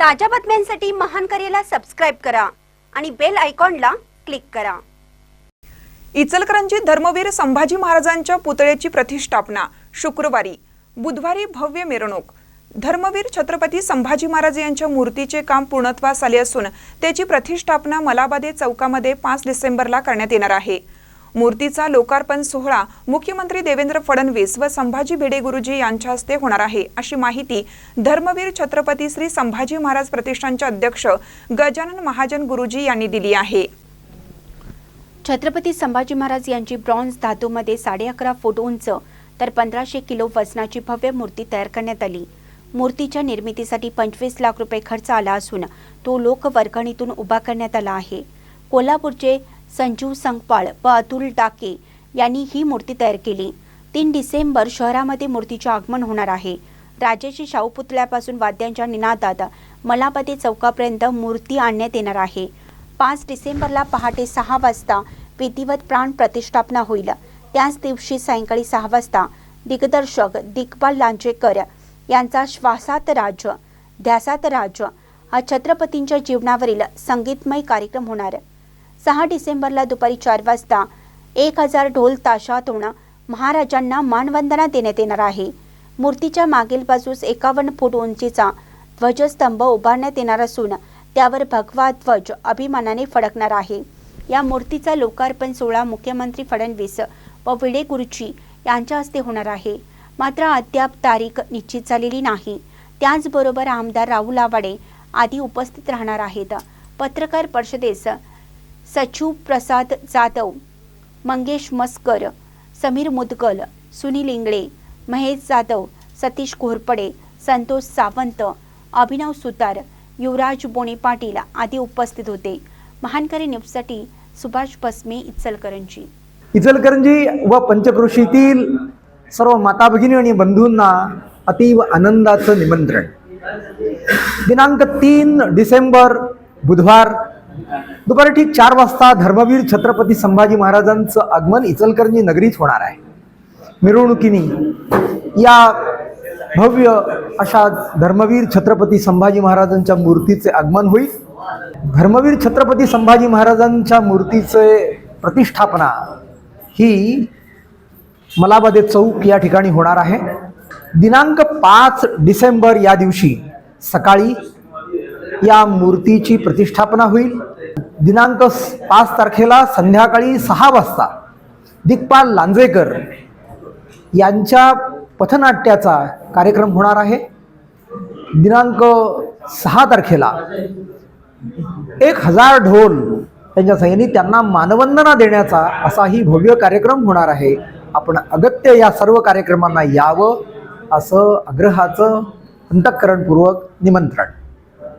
ताज्या बातम्यांसाठी महान करेला सबस्क्राइब करा आणि बेल आयकॉनला क्लिक करा। इचलकरंजीत धर्मवीर संभाजी महाराजांच्या पुतळ्याची प्रतिष्ठापना शुक्रवारी बुधवारी भव्य मिरवणूक। धर्मवीर छत्रपती संभाजी महाराज यांच्या मूर्तीचे काम पूर्णत्वास आले असून त्याची प्रतिष्ठापना मलाबादे चौकामध्ये 5 डिसेंबरला करण्यात येणार आहे। मूर्तीचा लोकार्पण सोहळा मुख्यमंत्री देवेंद्र फडणवीस व संभाजी भिडे गुरुजी यांच्या हस्ते होणार आहे, अशी माहिती धर्मवीर छत्रपती श्री संभाजी महाराज प्रतिष्ठानचे अध्यक्ष गजानन महाजन गुरुजी यांनी दिली आहे। छत्रपती संभाजी महाराज यांची ब्रॉन्झ धातूमध्ये 11.5 फूट उंच तर 1500 किलो वजनाची भव्य मूर्ती तयार करण्यात आली। मूर्तीच्या निर्मितीसाठी 25 लाख रुपये खर्च आला असून तो लोकवर्गणीतून उभा करण्यात आला आहे। कोल्हापूरचे संजू संगपाळ व अतुल डाके यांनी ही मूर्ती तयार केली। 3 डिसेंबर शहरामध्ये मूर्तीचे आगमन होणार आहे। राजाची शाहू पुतळ्यापासून वाद्यांच्या निनादात मलाबादे चौकापर्यंत मूर्ती आणण्यात येणार आहे। 5 डिसेंबरला पहाटे 6 वाजता विधिवत प्राण प्रतिष्ठापना होईल। त्याच दिवशी सायंकाळी 6 वाजता दिग्दर्शक दिग्पाल लांजेकर यांचा श्वासात राज्य ध्यासात राज्य हा छत्रपतींच्या जीवनावरील संगीतमय कार्यक्रम होणार। 6 डिसेंबरला दुपारी 4 वाजता 1000 ढोल ताशातून महाराजांना मानवंदना देण्यात येणार आहे। मूर्तीच्या मागील बाजूस 51 फूट उंचीचा ध्वजस्तंभ उभारण्यात येणार असून त्यावर भगवा ध्वज अभिमानाने फडकणार आहे। या मूर्तीचा लोकार्पण सोहळा मुख्यमंत्री फडणवीस व भिडे गुरुजी यांच्या हस्ते होणार आहे। मात्र अद्याप तारीख निश्चित झालेली नाही। त्याचबरोबर आमदार राहुल आवाडे आदी उपस्थित राहणार आहेत। पत्रकार परिषदेस सचिव प्रसाद जाधव, मंगेश मस्कर, समीर मुदगल, सुनील इंगळे, महेश जाधव, सतीश घोरपडे, संतोष सावंत, अभिनव सुतार, युवराज बोणे पाटील आदी उपस्थित होते। महानकरी न्यूजसाठी सुभाष बसमे, इचलकरंजी। इचलकरंजी व पंचक्रोशीतील सर्व माता भगिनी आणि बंधूंना अतीव आनंदाचं निमंत्रण। दिनांक 3 डिसेंबर बुधवार दुपारी ठीक 4 वाजता धर्मवीर छत्रपती संभाजी महाराजांचं आगमन इचलकरंजी नगरीत होणार आहे। मिरवणुकीने या भव्य अशा धर्मवीर छत्रपती संभाजी महाराजांच्या मूर्तीचे आगमन होईल। धर्मवीर छत्रपती संभाजी महाराजांच्या मूर्तीचे प्रतिष्ठापना ही मलाबादे चौक या ठिकाणी होणार आहे। दिनांक 5 डिसेंबर या दिवशी सकाळी या मूर्तीची प्रतिष्ठापना होईल। दिनांक 5 तारखेला संध्याकाळी 6 वाजता दिग्पाल लांजेकर यांच्या पथनाट्याचा कार्यक्रम होणार आहे। दिनांक 6 तारखेला 1000 ढोल त्यांच्या सहाय्याने त्यांना मानवंदना देण्याचा असाही भव्य कार्यक्रम होणार आहे। आपण अगत्य या सर्व कार्यक्रमांना यावं असं आग्रहाचं अंतःकरणपूर्वक निमंत्रण।